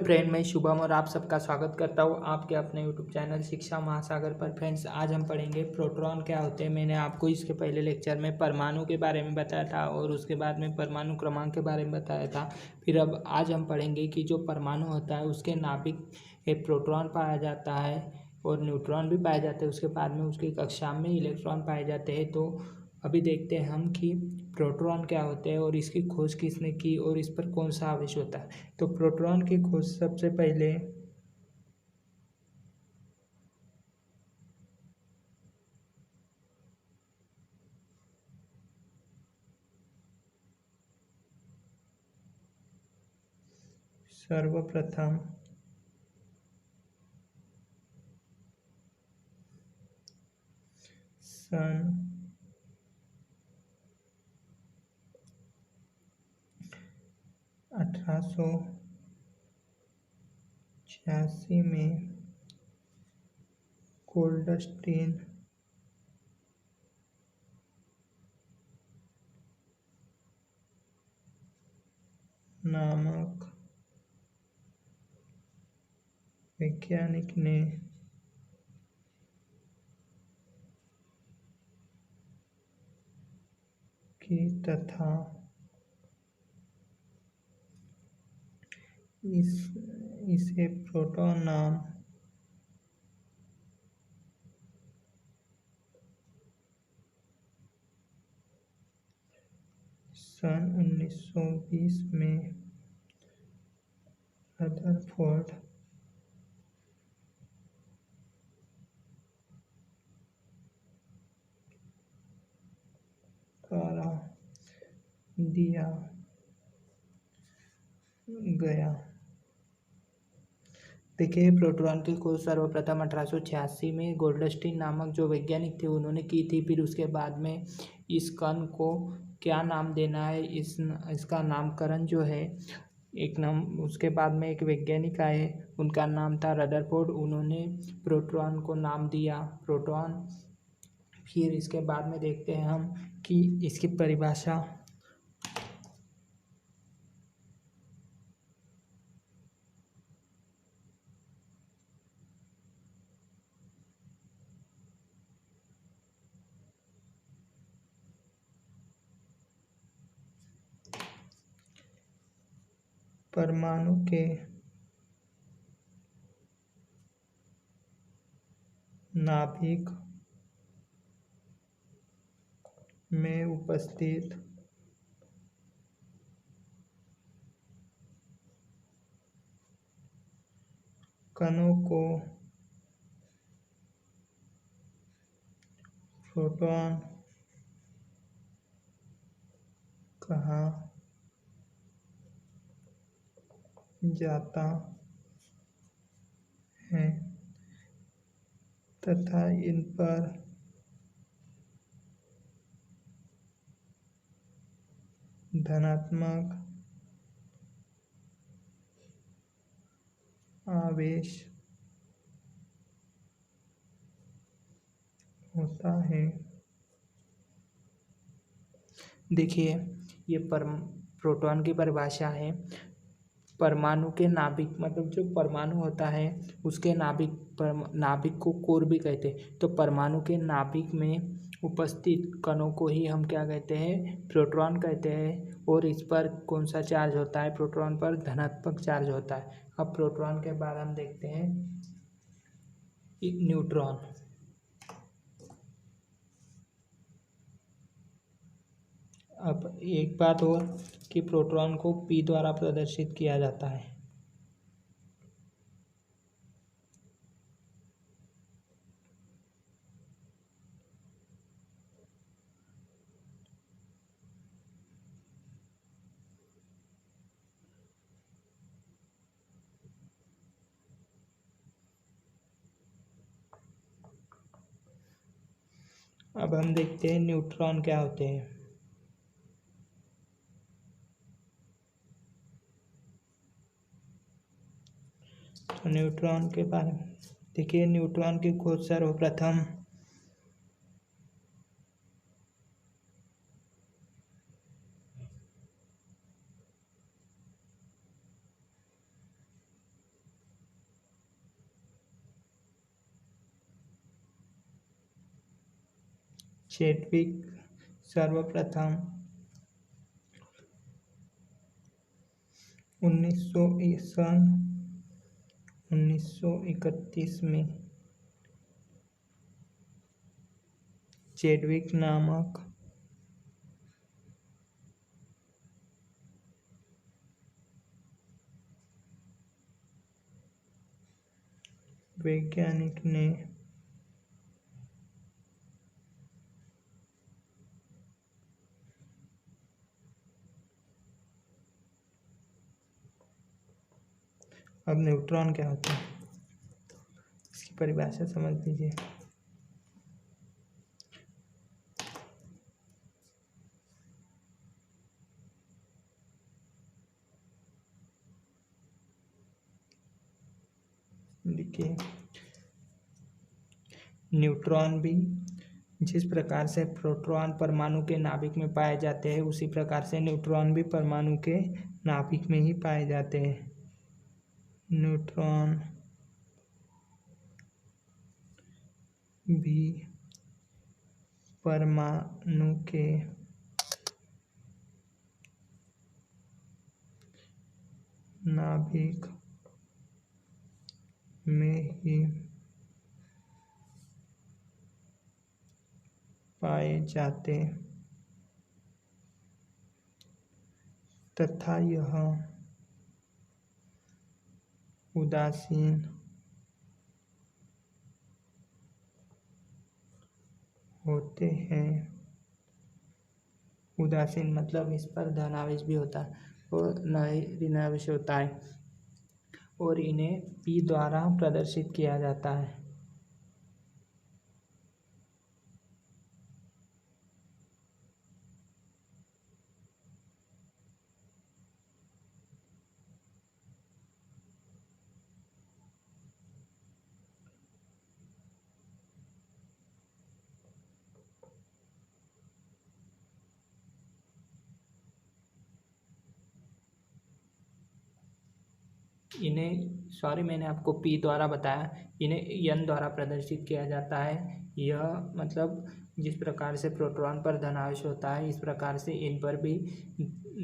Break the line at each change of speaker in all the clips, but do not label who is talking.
Friend, मैं शुभम और आप सबका स्वागत करता हूँ आपके अपने यूट्यूब चैनल शिक्षा महासागर पर। फ्रेंड्स, आज हम पढ़ेंगे प्रोटॉन क्या होते हैं। मैंने आपको इसके पहले लेक्चर में परमाणु के बारे में बताया था और उसके बाद में परमाणु क्रमांक के बारे में बताया था। फिर अब आज हम पढ़ेंगे कि जो परमाणु होता है उसके नाभिक में प्रोटॉन पाया जाता है और न्यूट्रॉन भी पाए जाते हैं। उसके बाद में उसकी कक्षा में इलेक्ट्रॉन पाए जाते हैं। तो अभी देखते हैं हम कि प्रोटॉन क्या होते हैं और इसकी खोज किसने की और इस पर कौन सा आवेश होता है। तो प्रोटॉन की खोज सबसे पहले सर्वप्रथम सन 1886 में गोल्डस्टीन नामक वैज्ञानिक ने की तथा इसे प्रोटॉन नाम सन 1920 में रदरफोर्ड द्वारा दिया गया। देखिए, प्रोटॉन की खोज सर्वप्रथम 1886 में गोल्डस्टीन नामक जो वैज्ञानिक थे उन्होंने की थी। फिर उसके बाद में इस कण को क्या नाम देना है, इसका नामकरण जो है एक नाम, उसके बाद में एक वैज्ञानिक आए, उनका नाम था रदरफोर्ड। उन्होंने प्रोटॉन को नाम दिया प्रोटॉन। फिर इसके बाद में देखते हैं हम कि इसकी परिभाषा परमाणु के नाभिक में उपस्थित कणों को प्रोटॉन कहा जाता है तथा इन पर धनात्मक आवेश होता है। देखिए, ये प्रोटॉन की परिभाषा है। परमाणु के नाभिक, मतलब जो परमाणु होता है उसके नाभिक को कोर भी कहते हैं। तो परमाणु के नाभिक में उपस्थित कणों को ही हम क्या कहते हैं, प्रोटॉन कहते हैं। और इस पर कौन सा चार्ज होता है, प्रोटॉन पर धनात्मक चार्ज होता है। अब प्रोटॉन के बाद हम देखते हैं न्यूट्रॉन। अब एक बात और कि प्रोटॉन को P द्वारा प्रदर्शित किया जाता है। अब हम देखते हैं न्यूट्रॉन क्या होते हैं। तो न्यूट्रॉन के बारे में देखिए, न्यूट्रॉन की खोज सर्वप्रथम चैडविक सर्वप्रथम 1931 में चैडविक नामक वैज्ञानिक ने अब न्यूट्रॉन क्या होता है इसकी परिभाषा समझ लीजिए। देखिए, न्यूट्रॉन भी जिस प्रकार से प्रोटॉन परमाणु के नाभिक में पाए जाते हैं उसी प्रकार से न्यूट्रॉन भी परमाणु के नाभिक में ही पाए जाते हैं। न्यूट्रॉन भी परमाणु के नाभिक में ही पाए जाते तथा यह उदासीन होते हैं। उदासीन मतलब इस पर धनावेश भी होता है और न ही ऋणावेश होता है और इन्हें पी द्वारा प्रदर्शित किया जाता है। मैंने आपको पी द्वारा बताया, इन्हें एन द्वारा प्रदर्शित किया जाता है। यह मतलब जिस प्रकार से प्रोटॉन पर धनावेश होता है इस प्रकार से इन पर भी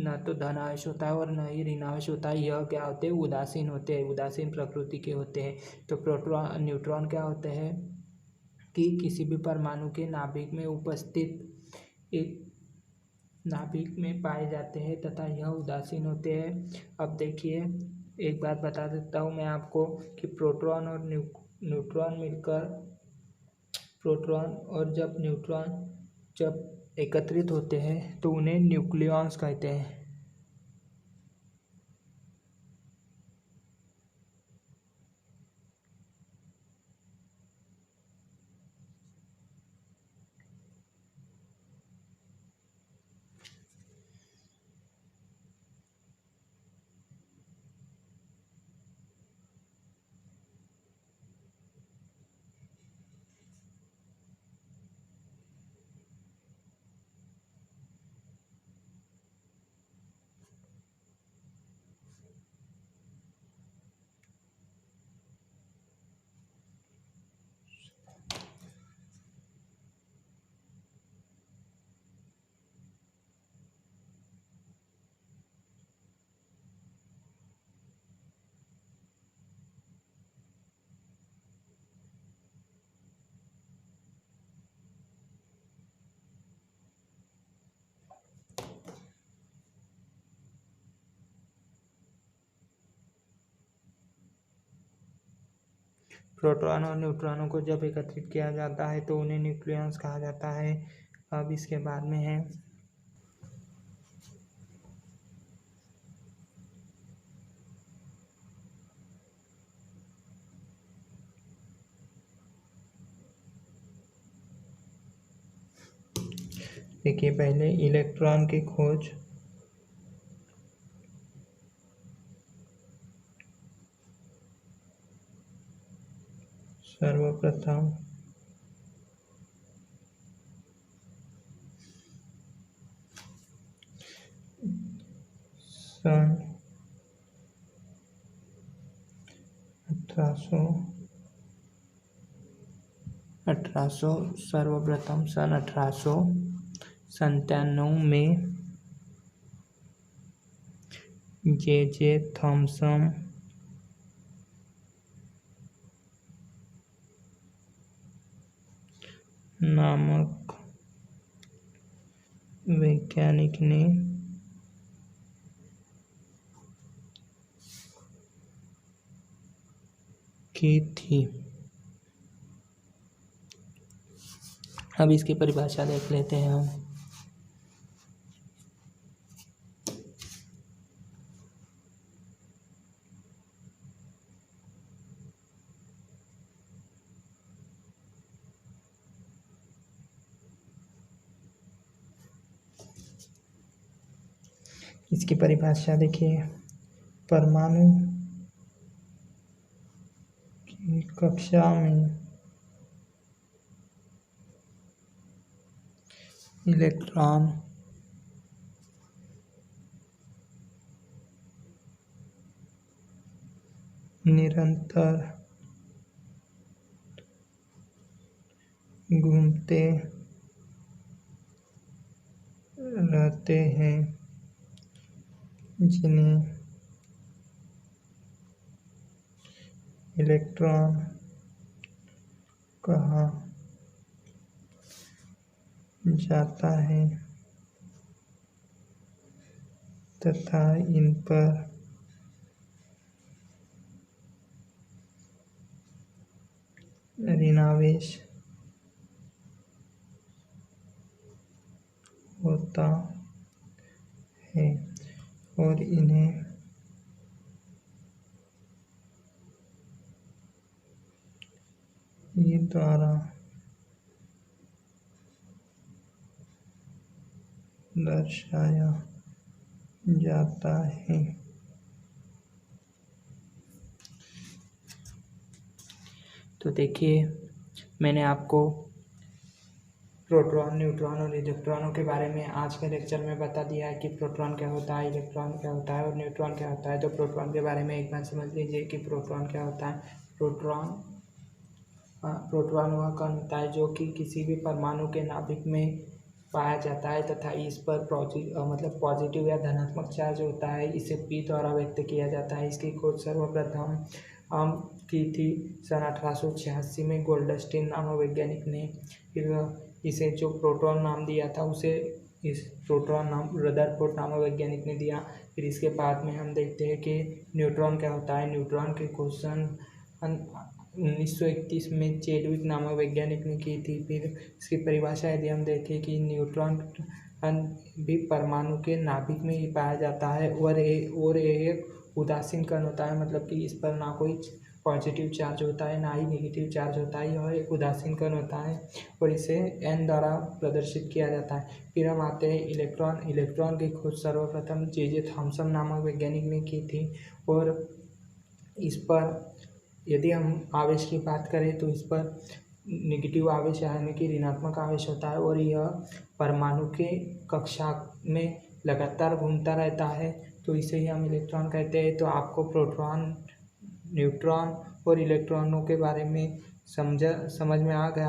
न तो धनावेश होता है और न ही ऋणावेश होता है। यह क्या होते हैं, उदासीन होते हैं, उदासीन प्रकृति के होते हैं। तो प्रोटॉन न्यूट्रॉन क्या होते हैं कि किसी भी परमाणु के नाभिक में उपस्थित एक नाभिक में पाए जाते हैं तथा यह उदासीन होते हैं। अब देखिए, एक बात बता देता हूँ मैं आपको कि प्रोटॉन और न्यूट्रॉन मिलकर प्रोटॉन और जब न्यूट्रॉन जब एकत्रित होते हैं तो उन्हें न्यूक्लियॉन्स कहते हैं। प्रोटॉन और न्यूट्रॉनों को जब एकत्रित किया जाता है तो उन्हें न्यूक्लियॉन्स कहा जाता है। अब इसके बाद में है देखिए, पहले इलेक्ट्रॉन की खोज सर्वप्रथम सन 1848 सर्वप्रथम सन 1897 में जे थॉमसन नामक वैज्ञानिक ने की थी। अब इसकी परिभाषा देख लेते हैं हम। इसकी परिभाषा देखिए, परमाणु की कक्षा में इलेक्ट्रॉन निरंतर घूमते रहते हैं, जिन्हें इलेक्ट्रॉन कहा जाता है, तथा इन पर ऋणावेश होता है और इन्हें E द्वारा दर्शाया जाता है। तो देखिए, मैंने आपको प्रोटॉन, न्यूट्रॉन और इलेक्ट्रॉनों के बारे में आज के लेक्चर में बता दिया है कि प्रोटॉन क्या होता है, इलेक्ट्रॉन क्या होता है और न्यूट्रॉन क्या होता है। तो प्रोटॉन के बारे में एक बार समझ लीजिए कि प्रोटॉन क्या होता है। प्रोटॉन वह कण होता है जो कि किसी भी परमाणु के नाभिक में पाया जाता है तथा इस पर पॉजिटिव या धनात्मक चार्ज होता है। इसे P द्वारा व्यक्त किया जाता है। इसकी खोज सर्वप्रथम की थी सन 1886 में गोल्डस्टीन नामक वैज्ञानिक ने। फिर इसे जो प्रोटॉन नाम दिया था उसे इस प्रोटॉन नाम रदरफोर्ड नामक वैज्ञानिक ने दिया। फिर इसके बाद में हम देखते हैं कि न्यूट्रॉन क्या होता है। न्यूट्रॉन की खोज सन 1931 में चेडविक नामक वैज्ञानिक ने की थी। फिर इसकी परिभाषा यदि हम देखें कि न्यूट्रॉन भी परमाणु के नाभिक में ही पाया जाता है और एक उदासीन कण होता है, मतलब कि इस पर ना कोई पॉजिटिव चार्ज होता है ना ही नेगेटिव चार्ज होता है। यह एक उदासीन कण होता है और इसे n द्वारा प्रदर्शित किया जाता है। फिर हम आते हैं इलेक्ट्रॉन। इलेक्ट्रॉन की खोज सर्वप्रथम जे थॉमसन नामक वैज्ञानिक ने की थी और इस पर यदि हम आवेश की बात करें तो इस पर नेगेटिव आवेश यानी कि ऋणात्मक आवेश होता है और यह परमाणु के कक्षा में लगातार घूमता रहता है, तो इसे ही हम इलेक्ट्रॉन कहते हैं। तो आपको प्रोटॉन, न्यूट्रॉन और इलेक्ट्रॉनों के बारे में समझ में आ गया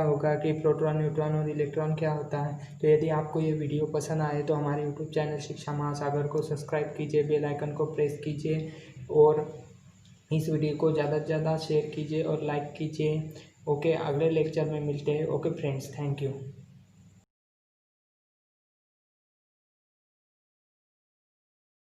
होगा कि प्रोटॉन, न्यूट्रॉन और इलेक्ट्रॉन क्या होता है। तो यदि आपको ये वीडियो पसंद आए तो हमारे यूट्यूब चैनल शिक्षा महासागर को सब्सक्राइब कीजिए, बेल आइकन को प्रेस कीजिए और इस वीडियो को ज़्यादा से ज़्यादा शेयर कीजिए और लाइक कीजिए। ओके, अगले लेक्चर में मिलते हैं। Okay friends, thank you.